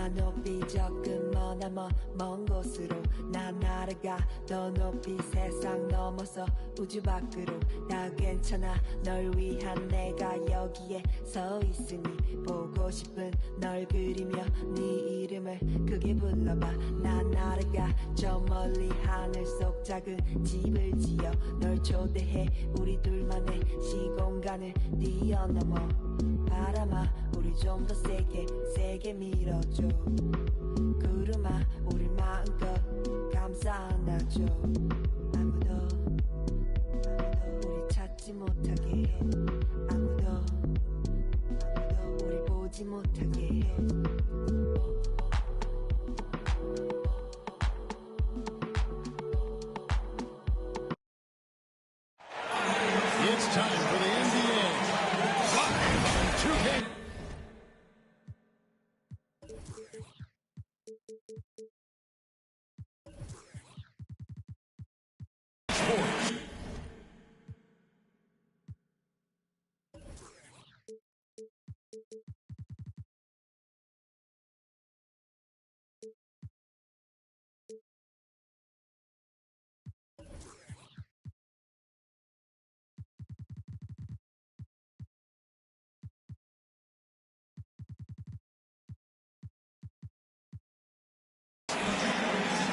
나 높이 조금 머나먼 먼 곳으로 난 날아가 더 높이 세상 넘어서 우주 밖으로 다 괜찮아 널 위한 내가 여기에 서 있으니 보고 싶은 널 그리며 네 이름을 크게 불러봐 난 날아가 저 멀리 하늘 속 작은 집을 지어 널 초대해 우리 둘만의 시공간을 뛰어넘어 바람아 우리 좀 더 세게 밀어줘 구름아 우리 마음껏 감싸 안아줘 아무도 우리 찾지 못하게 해 아무도 우리 보지 못하게 해 It's time for the NBA Live on 2K.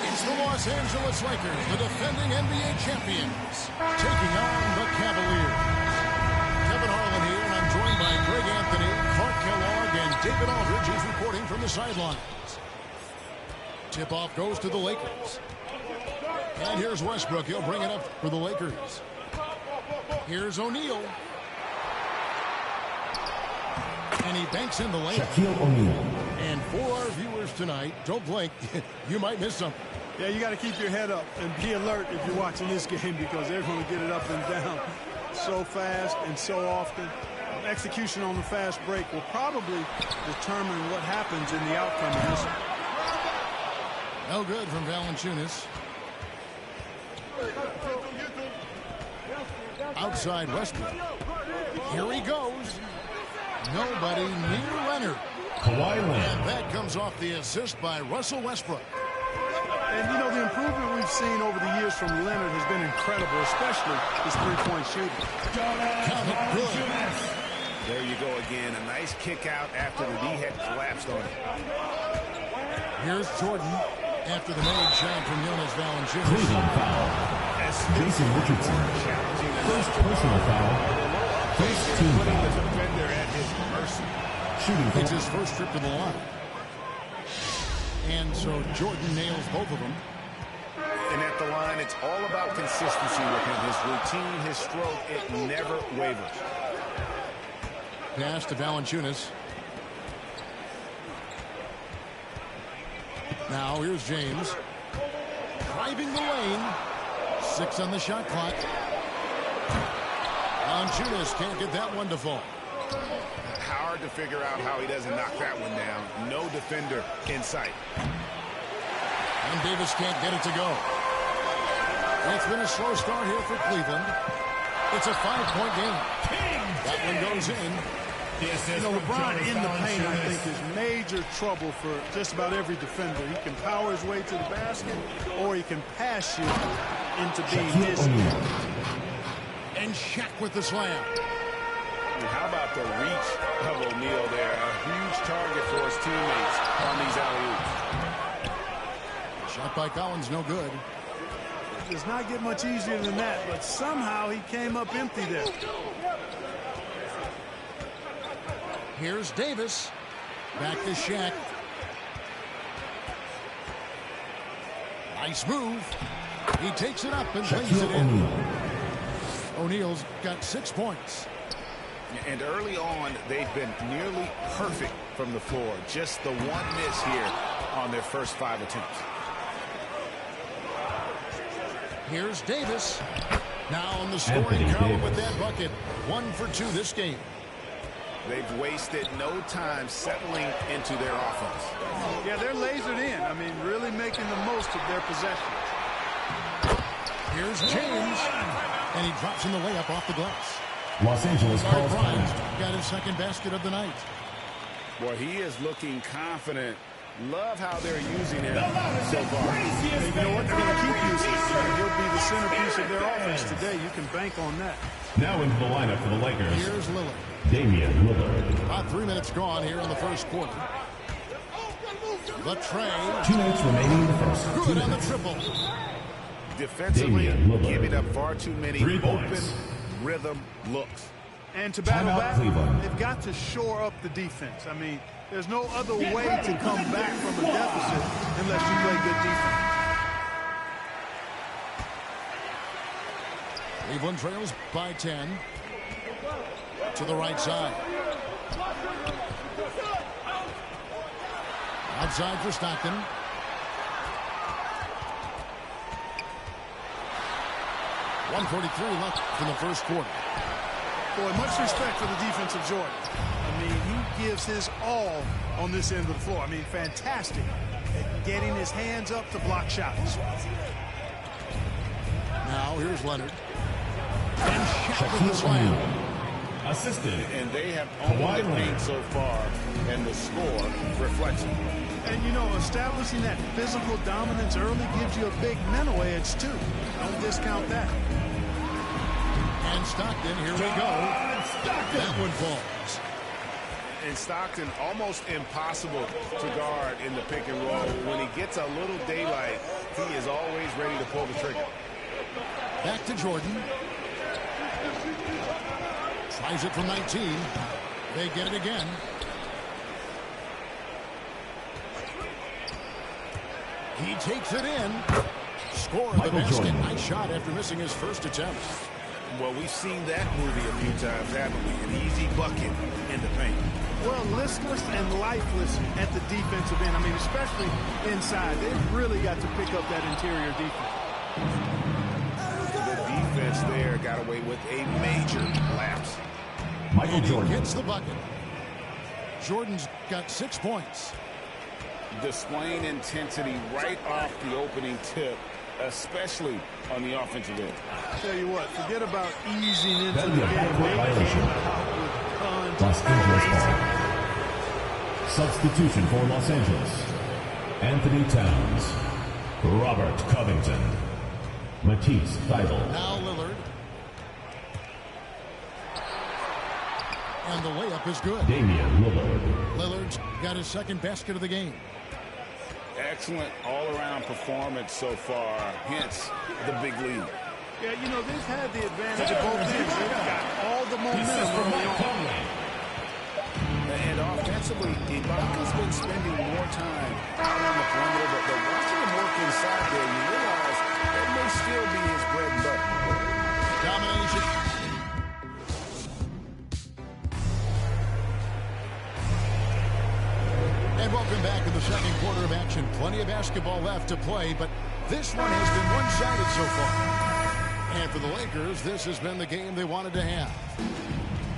It's the Los Angeles Lakers, the defending NBA champions, taking on the Cavaliers. Kevin Harlan here, and I'm joined by Greg Anthony, Clark Kellogg, and David Aldridge, who's reporting from the sidelines. Tip-off goes to the Lakers. And here's Westbrook. He'll bring it up for the Lakers. Here's O'Neal. And he banks in the lane. Shaquille O'Neal. And for our viewers tonight, don't blink. You might miss something. Yeah, you got to keep your head up and be alert if you're watching this game because they're going to get it up and down so fast and so often. Execution on the fast break will probably determine what happens in the outcome of this one. No good from Valanciunas. Outside Westbrook. Here he goes. Nobody near Leonard. Kawhi Leonard. And that comes off the assist by Russell Westbrook. And, you know, the improvement we've seen over the years from Leonard has been incredible, especially his three-point shooting. Count it good. There you go again. A nice kick out after the knee had collapsed on him. Here's Jordan after the made shot from Jonas Valanciunas. Cleveland foul. Jason Richardson. First personal foul. First team foul. Defender at his mercy. Shooting It's foul. his first trip to the line. And so Jordan nails both of them. And at the line, it's all about consistency with him. His routine, his stroke, it never wavers. Pass to Valanciunas. Now here's James. Driving the lane. 6 on the shot clock. Valanciunas can't get that one to fall. Hard to figure out how he doesn't knock that one down. No defender in sight. And Davis can't get it to go. It's been a slow start here for Cleveland. It's a 5-point game. That one goes in. You know, LeBron in the paint, I think, is major trouble for just about every defender. He can power his way to the basket, or he can pass you into being Shaquille his. O'Neal. And Shaq with the slam. And how about the reach of O'Neal there? A huge target for his teammates on these alley-oops. Shot by Collins, no good. It does not get much easier than that, but somehow he came up empty there. Here's Davis. Back to Shaq. Nice move. He takes it up and lays it Shaquille in. O'Neal. O'Neal's got 6 points. And early on, they've been nearly perfect from the floor. Just the one miss here on their first 5 attempts. Here's Davis. Now on the scoring Anthony column Davis. with that bucket. 1 for 2 this game. They've wasted no time settling into their offense. Yeah, they're lasered in. I mean, really making the most of their possessions. Here's James. And he drops in the layup off the glass. Los Angeles Larry calls Bryant time. got his second basket of the night. Well, he is looking confident Love how they're using him so far. And you know what? They're going to keep using him. He'll be the centerpiece of their offense today. You can bank on that. Now into the lineup for the Lakers. Here's Lillard. Damian Lillard. About 3 minutes gone here in the first quarter. The tray. 2 minutes remaining in the first. Good on the triple. Defensively, Damian Lillard. giving up far too many 3 open points. rhythm looks. And to battle Timeout, back, Cleveland. they've got to shore up the defense. I mean, there's no other way to come back from a deficit unless you play good defense. Cleveland trails by 10. To the right side. Outside for Stockton. .143 left in the first quarter. Boy, much respect for the defense of Jordan. I mean, he gives his all on this end of the floor. I mean, fantastic at getting his hands up to block shots. Now here's Leonard. And Shaq with the slam. Assisted. And they have owned the paint so far, and the score reflects it. And, you know, establishing that physical dominance early gives you a big mental edge, too. Don't discount that. And Stockton, here we go. That one falls. And Stockton, almost impossible to guard in the pick and roll. When he gets a little daylight, he is always ready to pull the trigger. Back to Jordan. Tries it from 19. They get it again. He takes it in. Score of the basket. Jordan. Nice shot after missing his first attempt. Well, we've seen that movie a few times, haven't we? An easy bucket in the paint. Well, listless and lifeless at the defensive end. I mean, especially inside. They've really got to pick up that interior defense. The defense there got away with a major lapse. Michael And he Jordan. gets the bucket. Jordan's got 6 points. Displaying intensity right off the opening tip, especially on the offensive end. Tell you what, forget about easing into That'd the be a game. backcourt They violation. came out with tons Los of Angeles crazy. ball. Substitution for Los Angeles. Anthony Towns. Robert Covington. Matisse Thybulle. Now Lillard. And the layup is good. Damian Lillard. Lillard's got his second basket of the game. Excellent all-around performance so far, hence the big lead. Yeah, you know, they've had the advantage of both ends. They've got all the momentum early on. And offensively, Ibaka's been spending more time out on the perimeter, but watching him work inside there, you realize that may still be his bread and butter. Domination. And welcome back to the second quarter of action. Plenty of basketball left to play, but this one has been one-sided so far. And for the Lakers, this has been the game they wanted to have.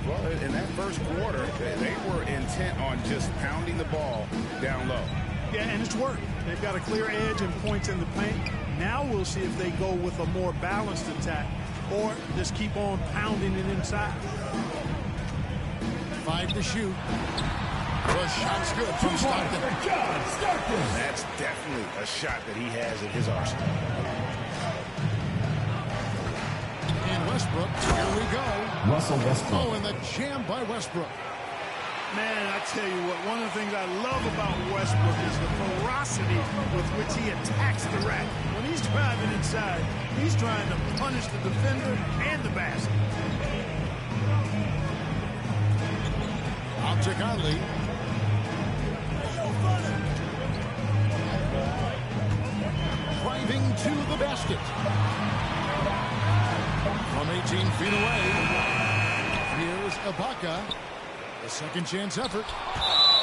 Well, in that first quarter, they were intent on just pounding the ball down low. Yeah, and it's worked. They've got a clear edge and points in the paint. Now we'll see if they go with a more balanced attack or just keep on pounding it inside. 5 to shoot. The shot's good from Stockton. That's definitely a shot that he has in his arsenal. And Westbrook, here we go. Russell Westbrook. Oh, and the jam by Westbrook. Man, I tell you what, one of the things I love about Westbrook is the ferocity with which he attacks the rack. When he's driving inside, he's trying to punish the defender and the basket. Out to Conley. Driving to the basket. From 18 feet away. Here's Ibaka. A second chance effort.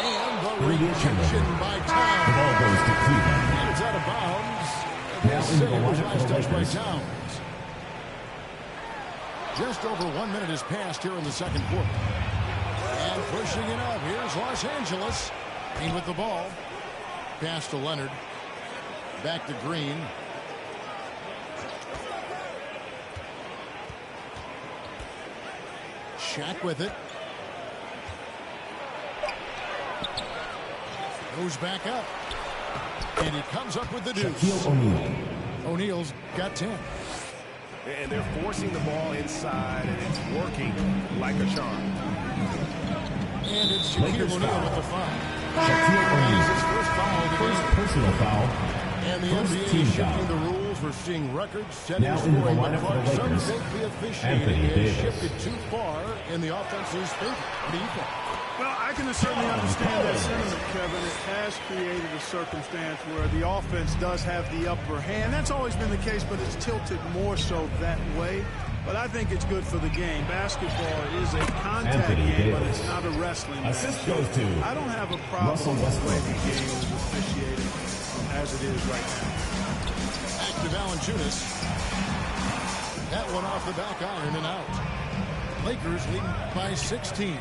And the rejection by The Towns. ball goes to Cleveland. And it's out of bounds. Now The into the save was lineup for last the touched by Lakers. Towns. Just over 1 minute has passed here in the second quarter. And pushing it up. Here's Los Angeles. In with the ball. Pass to Leonard. Back to Green. Shaq with it. Goes back up. And he comes up with the deuce. Shaquille O'Neal. O'Neal's got 10. And they're forcing the ball inside, and it's working like a charm. And it's Shaquille O'Neal with the foul. Shaquille That is O'Neal. his first foul of the First game. personal foul. And the First NBA team is shifting foul. the rules. We're seeing record-setting Now into the scoring, but lineup for the Clark, some Lakers, think the officiating Anthony has Davis. shifted too far in the offense's favor. What do you think? Well, I can certainly understand that sentiment, Kevin. It has created a circumstance where the offense does have the upper hand. That's always been the case, but it's tilted more so that way. But I think it's good for the game. Basketball is a contact Anthony game, but Davis. it's not a wrestling match. Assist goes to I don't have a problem Russell with the way Westbrook. the game is officiated as it is right now. Back to Valanciunas. That one off the back iron and out. Lakers leading by 16.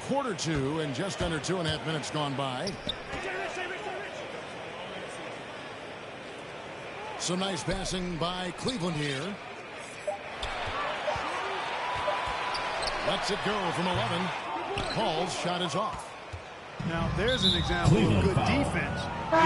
Quarter two and just under 2.5 minutes gone by. Some nice passing by Cleveland here. Lets it go from 11. Paul's shot is off. Now, there's an example of Cleveland good foul. defense.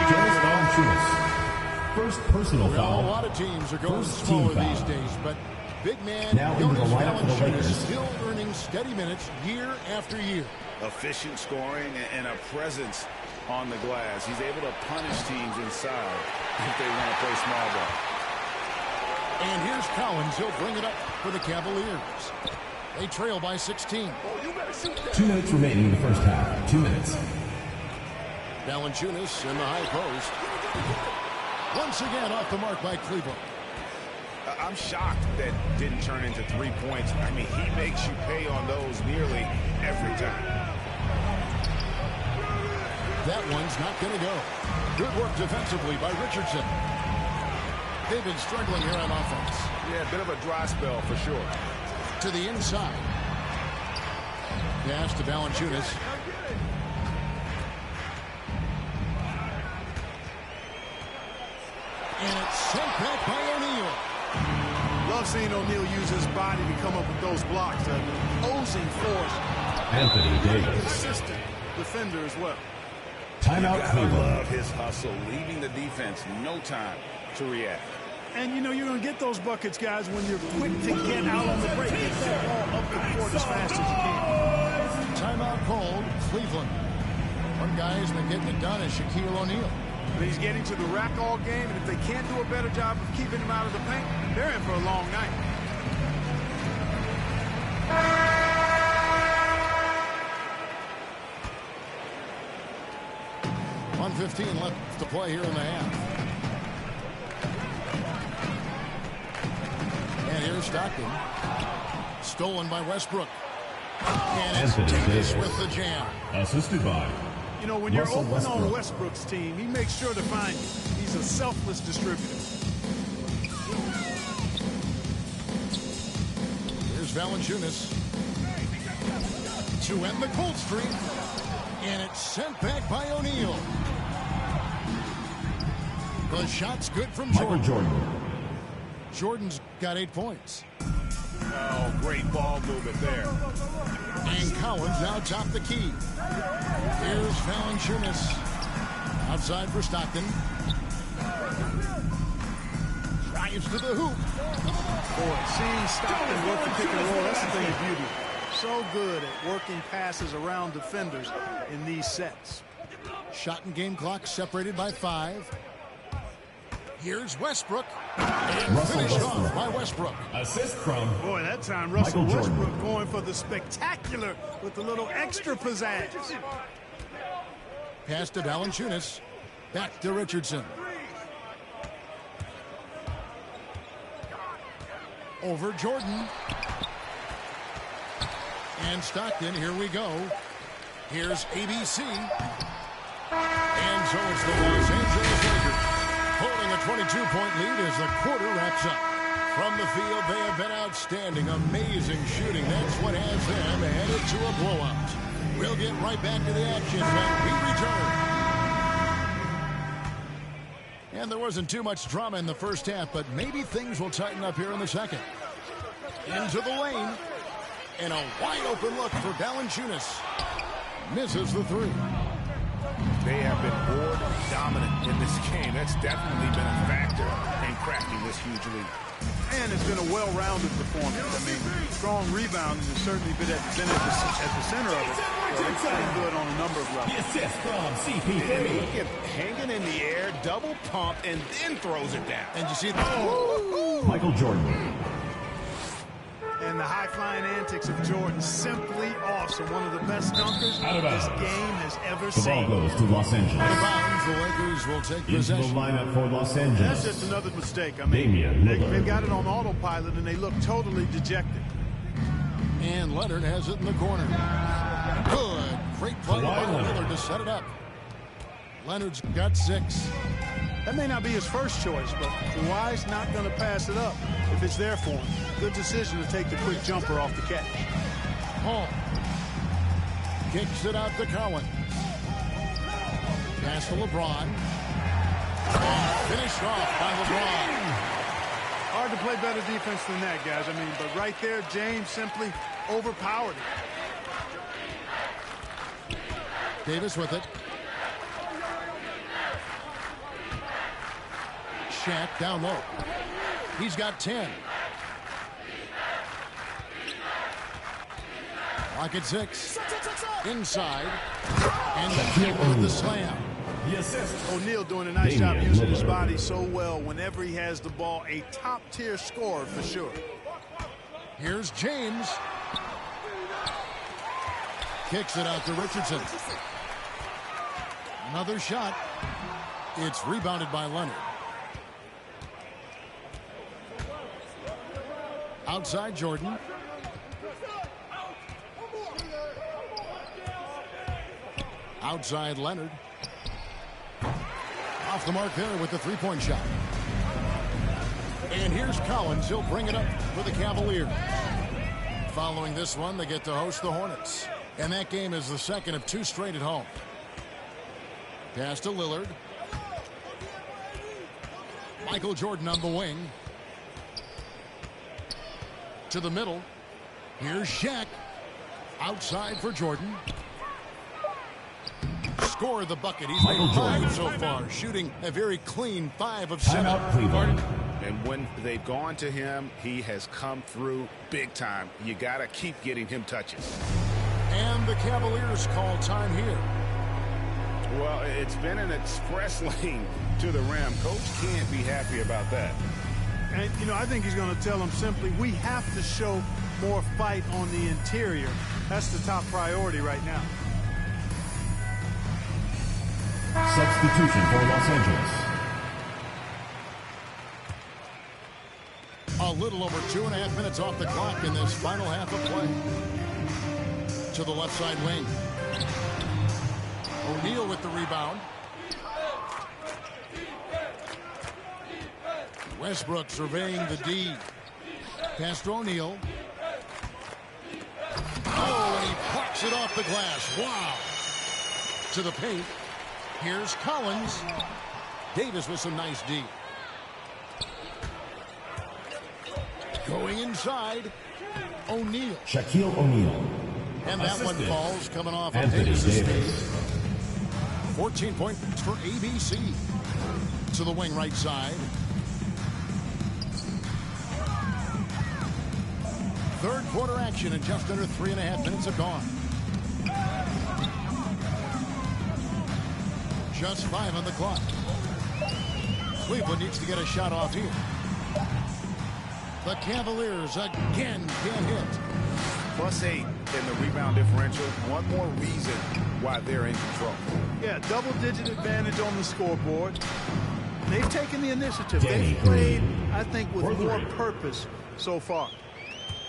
Jonas Valanciunas. First personal Well, a foul. lot of teams are going First smaller team foul. these days, but big man Now into the Jonas lineup for the Valanciunas Lakers. still earning steady minutes year after year. Efficient scoring and a presence on the glass. He's able to punish teams inside if they want to play small ball. And here's Collins. He'll bring it up for the Cavaliers. They trail by 16. 2 minutes remaining in the first half. 2 minutes. Valanciunas in the high post. Once again off the mark by Cleveland. I'm shocked that didn't turn into 3 points. I mean, he makes you pay on those nearly every time. That one's not going to go. Good work defensively by Richardson. They've been struggling here on offense. Yeah, a bit of a dry spell for sure. To the inside. Pass to Valanciunas. And it's sent back by O'Neal. Love seeing O'Neal use his body to come up with those blocks. An opposing force. Anthony Davis. Consistent defender as well. Timeout Gotta Cleveland. love his hustle, leaving the defense no time to react. And, you know, you're going to get those buckets, guys, when you're quick to get out on the break. Get that ball up the court as fast as you can. Timeout called Cleveland. One guy has been getting it done is Shaquille O'Neal. But he's getting to the rack all game, and if they can't do a better job of keeping him out of the paint, they're in for a long night. .115 left to play here in the half. And here's Stockton. Stolen by Westbrook. And it's Anthony Davis Davis. with the jam. Assisted by You know, when you're Russell open Westbrook. on Westbrook's team, he makes sure to find you. He's a selfless distributor. Here's Valanciunas to end the cold streak. And it's sent back by O'Neal. The shot's good from Michael Jordan. Jordan. Jordan's got 8 points. Oh, great ball movement there. And Collins now top the key. Here's Valanciunas. Outside for Stockton. Drives to the hoop. Boy, seeing Stockton work the pick and roll, that's the thing of beauty. So good at working passes around defenders in these sets. Shot and game clock separated by 5. Here's Westbrook. And Russell finished Westbrook. off by Westbrook. Assist from Boy, that time Russell Michael Jordan. Westbrook going for the spectacular with a little extra pizzazz. Pass to Valanciunas. Back to Richardson. Over Jordan. And Stockton, here we go. Here's ABC. And so it's the Los Angeles Lakers holding a 22-point lead as the quarter wraps up. From the field, they have been outstanding. Amazing shooting. That's what has them headed to a blowout. We'll get right back to the action when we return. And there wasn't too much drama in the first half, but maybe things will tighten up here in the second. Into the lane. And a wide open look for Valanciunas. Misses the three. They have been board dominant in this game. That's definitely been a factor in cracking this huge lead. And it's been a well-rounded performance. I mean, strong rebounding has certainly been at the center of it. So they've been good on a number of levels. The assist from CP3. And look at hanging in the air, double pump, and then throws it down. And you see Michael Jordan. And the high-flying antics of Jordan, simply awesome. One of the best dunkers Out of this bounds. game has ever The ball seen. goes to Los out of Angeles. bounds. The Lakers will take Into the possession. lineup for Los That's Angeles. just another mistake. I mean, Damian they've Lillard. got it on autopilot, and they look totally dejected. And Leonard has it in the corner. Good. Great play by Kawhi Leonard. Leonard to set it up. Leonard's got 6. That may not be his first choice, but Kawhi's not going to pass it up if it's there for him. Good decision to take the quick jumper off the catch. Hall kicks it out to Collins. Pass to LeBron. And finished off by LeBron. Hard to play better defense than that, guys. I mean, but right there, James simply overpowered it. Davis with it. Shaq down low. He's got 10. Rocket 6. Inside. And Shaq with the slam. The assist. O'Neal doing a nice Damian job using his Lillard. body so well whenever he has the ball. A top-tier scorer for sure. Here's James. Kicks it out to Richardson. Another shot. It's rebounded by Leonard. Outside Jordan. Outside Leonard. Off the mark there with the three-point shot. And here's Collins. He'll bring it up for the Cavaliers. Following this one, they get to host the Hornets. And that game is the second of 2 straight at home. Pass to Lillard. Michael Jordan on the wing. To the middle. Here's Shaq. Outside for Jordan. Score the bucket. He's Michael made 5 Jordan. so far, shooting a very clean 5 of 7. Timeout Cleveland. And when they've gone to him, he has come through big time. You got to keep getting him touches. And the Cavaliers call time here. Well, it's been an express lane to the rim. Coach can't be happy about that. And, you know, I think he's going to tell them simply, we have to show more fight on the interior. That's the top priority right now. Substitution for Los Angeles. A little over 2.5 minutes off the clock in this final half of play. To the left side wing. O'Neal with the rebound. Westbrook surveying the D. Pass to O'Neal. Oh, and he plucks it off the glass. Wow. To the paint. Here's Collins. Davis with some nice D. Going inside. O'Neal. Shaquille O'Neal. And that one Assisted. falls coming off of Anthony Davis' Davis. 14 points for ABC. To the wing right side. Third quarter action and just under 3.5 minutes have gone. Just 5 on the clock. Cleveland needs to get a shot off here. The Cavaliers again can't hit. +8 in the rebound differential. One more reason why they're in control. Yeah, double-digit advantage on the scoreboard. They've taken the initiative. Danny They've played, Green. I think, with For more three. purpose so far.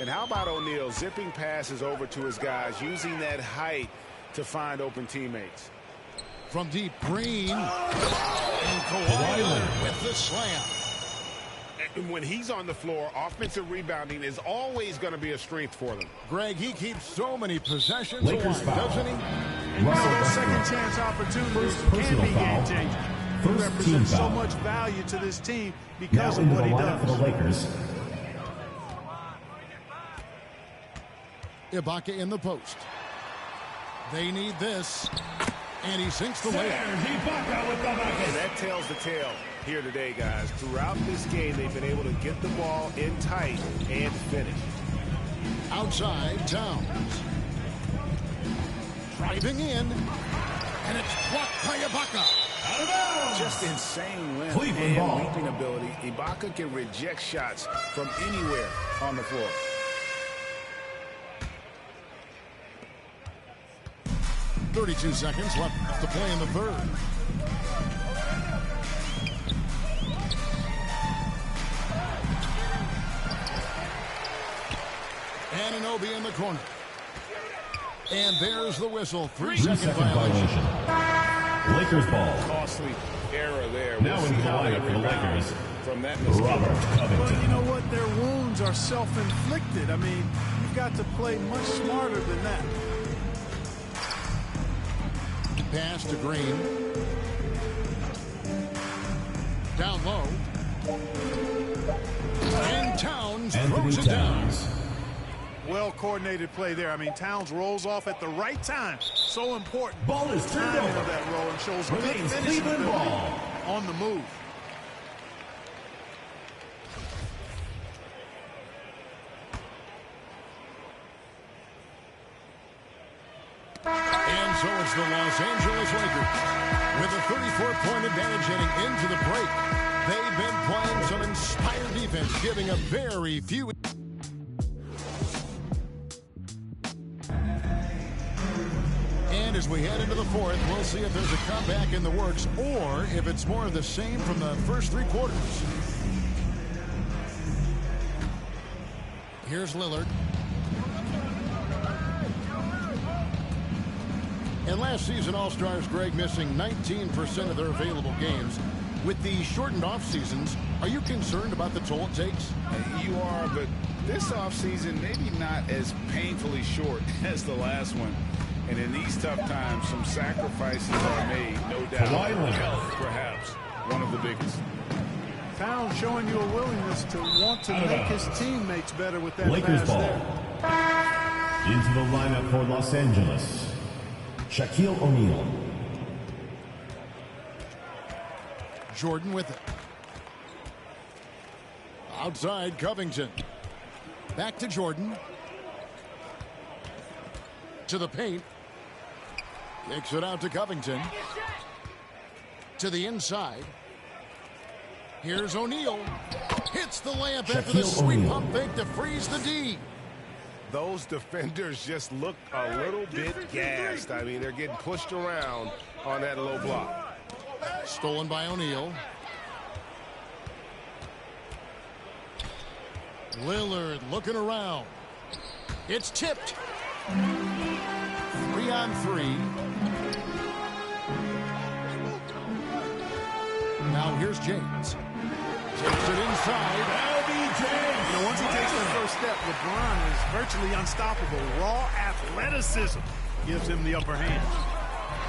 And how about O'Neal zipping passes over to his guys, using that height to find open teammates? From deep, Green. And Kawhi Leonard with the slam. And when he's on the floor, offensive rebounding is always going to be a strength for them. Greg, he keeps so many possessions Lakers alive, foul. doesn't he? And you Russell know, those Westbrook. second-chance opportunities First can personal be foul. game-changing. He First team represents so foul. much value to this team Now because of into what the he lineup for the does. Lakers. Ibaka in the post. They need this. And he sinks the layup. And that tells the tale here today, guys. Throughout this game, they've been able to get the ball in tight and finish. Outside, Towns. Driving in. And it's blocked by Ibaka. Just insane length Cleveland ball. and leaping ability. Ibaka can reject shots from anywhere on the floor. .32 seconds left to play in the third. Anunoby in the corner. And there's the whistle. 3-second violation. Lakers ball. Costly error there. Now into the lineup for the Lakers. From that mistake. Robert Covington. Well, you know what? Their wounds are self-inflicted. I mean, you've got to play much smarter than that. Pass to Green. Down low. And Towns throws it down. Well-coordinated play there. I mean, Towns rolls off at the right time. So important. Ball is turned Timing over. of that roll and shows good Remains finishing Cleveland ability ball. on the move. And so it's the Los Angeles Lakers with a 34-point advantage heading into the break. They've been playing some inspired defense, giving up very few. And as we head into the fourth, we'll see if there's a comeback in the works or if it's more of the same from the first three quarters. Here's Lillard. And last season, All-Stars Greg missing 19% of their available games. With the shortened off-seasons, are you concerned about the toll it takes? You are, but this offseason maybe not as painfully short as the last one. And in these tough times, some sacrifices are made, no doubt. Health, perhaps, one of the biggest. Towns showing you a willingness to want to make his teammates better with that Lakers pass ball. there. Into the lineup for Los Angeles. Shaquille O'Neal. Jordan with it. Outside, Covington. Back to Jordan. To the paint. Kicks it out to Covington. To the inside. Here's O'Neal. Hits the layup after the sweep pump fake to freeze the D. Those defenders just look a little bit gassed. I mean, they're getting pushed around on that low block. Stolen by O'Neal. Lillard looking around. It's tipped. 3-on-3. Now here's James. Takes it inside. You know, once he takes the first step, LeBron is virtually unstoppable. Raw athleticism gives him the upper hand.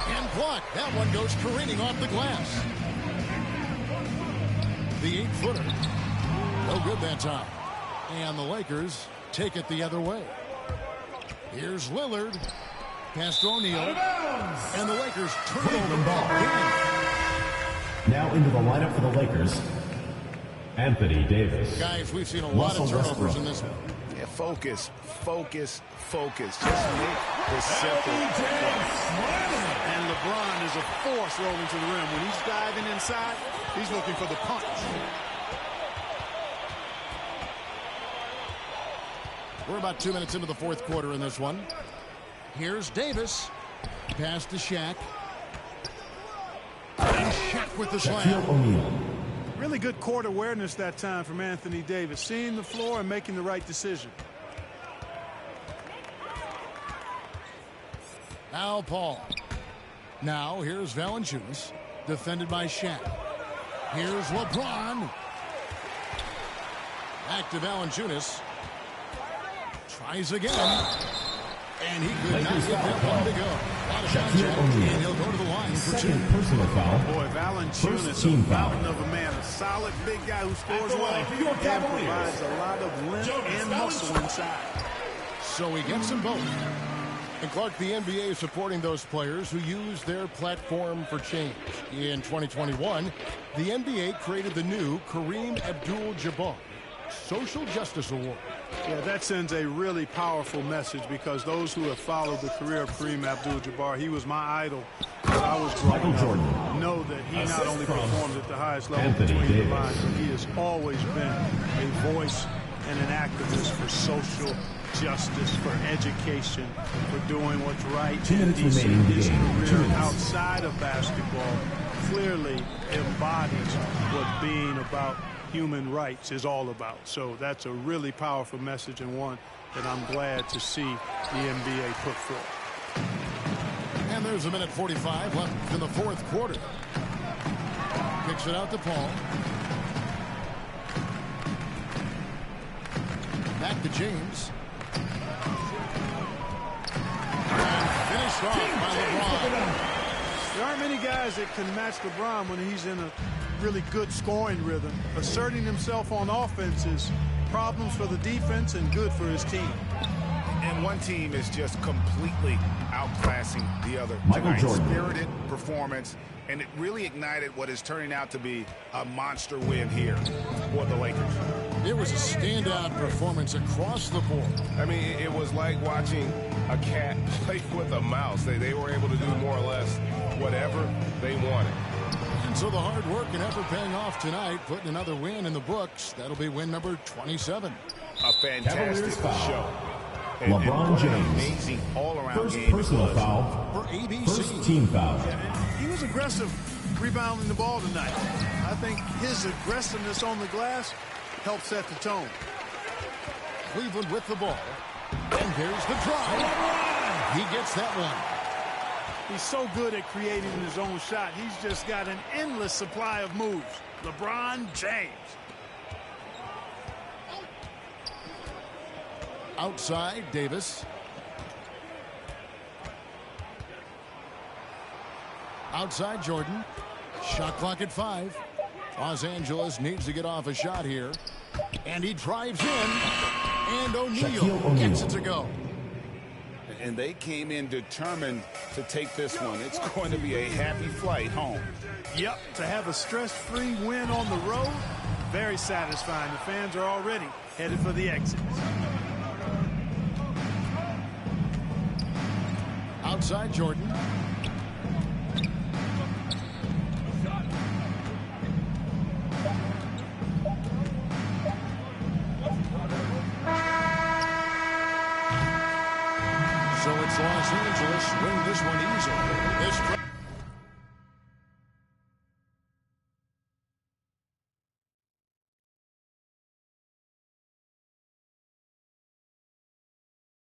And blocked. That one goes careening off the glass. The 8-footer. No good that time. And the Lakers take it the other way. Here's Lillard. Pass to O'Neal. And the Lakers turn over the ball. Now into the lineup for the Lakers. Anthony Davis. Guys, we've seen a lot of turnovers in this one. Yeah, focus, focus, focus. Just make this simple. And LeBron is a force rolling to the rim. When he's diving inside, he's looking for the punch. We're about 2 minutes into the fourth quarter in this one. Here's Davis. Pass to Shaq. And Shaq with the Shaquille slam. O'Neal. Really good court awareness that time from Anthony Davis. Seeing the floor and making the right decision. Now Paul. Now here's Valanciunas. Defended by Shaq. Here's LeBron. Back to Valanciunas. Tries again. And he could not get that one to go. Out of Shaquille contact, O'Neal. and he'll go to the line for two. Second personal foul. Boy, Valanciunas, First a team foul. mountain of a man, a solid big guy who scores well and provides a lot of length and muscle inside. so he gets them both. And Clark, the NBA is supporting those players who use their platform for change. In 2021, the NBA created the new Kareem Abdul-Jabbar Social Justice Award. Yeah, that sends a really powerful message because those who have followed the career of Kareem Abdul-Jabbar, he was my idol when I was growing up, know that he not only performs at the highest level between the lines, but he has always been a voice and an activist for social justice, for education, for doing what's right. 2 minutes His remaining in the game. career outside of basketball clearly embodies what being about human rights is all about. So that's a really powerful message, and one that I'm glad to see the NBA put forth. And there's a minute 45 left in the fourth quarter. Kicks it out to Paul. Back to James. And finished off by LeBron. There aren't many guys that can match LeBron when he's in a really good scoring rhythm. Asserting himself on offense is problems for the defense and good for his team. And one team is just completely outclassing the other. Michael Tonight's Jordan. spirited performance, and it really ignited what is turning out to be a monster win here for the Lakers. It was a standout performance across the board. I mean, it was like watching a cat play with a mouse. They were able to do more or less whatever they wanted. And so the hard work and effort paying off tonight, putting another win in the books. That'll be win number 27. A fantastic Cavaliers foul. show. LeBron what an James. amazing all-around First game it personal was. foul. For ABC. First team foul. And he was aggressive rebounding the ball tonight. I think his aggressiveness on the glass helped set the tone. Cleveland with the ball. And there's the drive. He gets that one. He's so good at creating his own shot. He's just got an endless supply of moves. LeBron James. Outside, Davis. Outside, Jordan. Shot clock at 5. Los Angeles needs to get off a shot here. And he drives in. And O'Neal gets it to go. And they came in determined to take this one. It's going to be a happy flight home. Yep, to have a stress-free win on the road, very satisfying. The fans are already headed for the exit. Outside, Jordan. So it's Los Angeles win this one easily.